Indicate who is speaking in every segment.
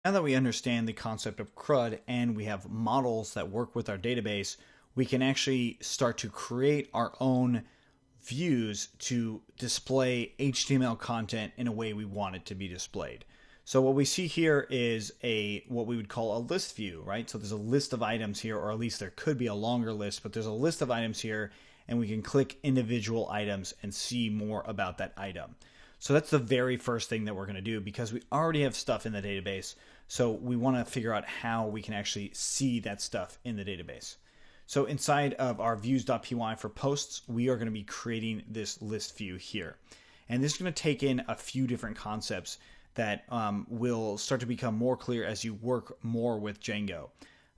Speaker 1: Now that we understand the concept of CRUD and we have models that work with our database, we can actually start to create our own views to display HTML content in a way we want it to be displayed. So what we see here is what we would call a list view, right? So there's a list of items here, or at least there could be a longer list, but there's a list of items here, and we can click individual items and see more about that item. So that's the very first thing that we're going to do because we already have stuff in the database. So we want to figure out how we can actually see that stuff in the database. So inside of our views.py for posts, we are going to be creating this list view here. And this is going to take in a few different concepts that will start to become more clear as you work more with Django.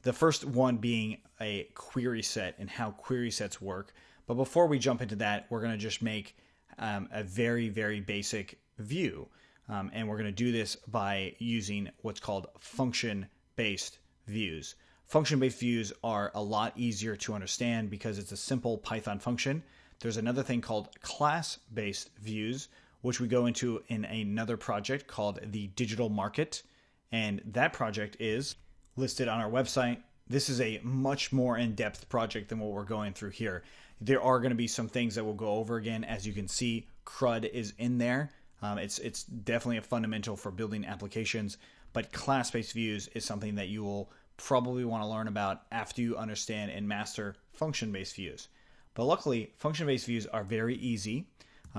Speaker 1: The first one being a query set and how query sets work. But before we jump into that, we're going to just make a very, very basic view. And we're going to do this by using what's called function-based views. Function-based views are a lot easier to understand because it's a simple Python function. There's another thing called class-based views, which we go into in another project called the Digital Market. And that project is listed on our website. This is a much more in-depth project than what we're going through here. There are going to be some things that we'll go over again. As you can see, CRUD is in there. It's definitely a fundamental for building applications, but class-based views is something that you will probably want to learn about after you understand and master function-based views. But luckily, function-based views are very easy.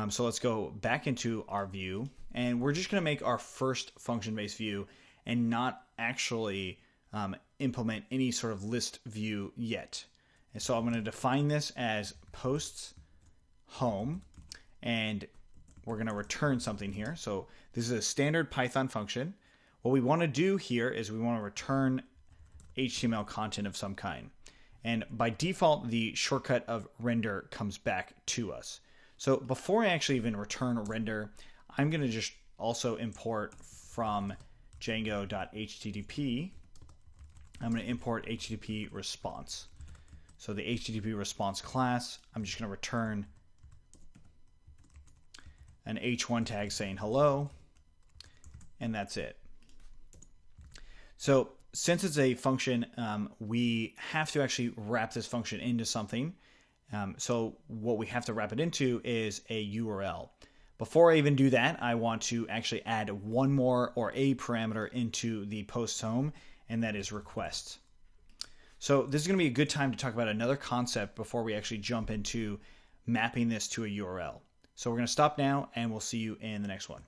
Speaker 1: So let's go back into our view, and we're just going to make our first function-based view and not actually implement any sort of list view yet. And so I'm going to define this as posts home, and we're going to return something here. So this is a standard Python function. What we want to do here is we want to return HTML content of some kind. And by default, the shortcut of render comes back to us. So before I actually even return render, I'm going to just also import from Django.http. I'm going to import HTTP response. So the HTTP response class, I'm just going to return an h1 tag saying hello, and that's it. So since it's a function, we have to actually wrap this function into something. So what we have to wrap it into is a URL. Before I even do that, I want to actually add one more or a parameter into the post home, and that is request. So this is going to be a good time to talk about another concept before we actually jump into mapping this to a URL. So we're going to stop now, and we'll see you in the next one.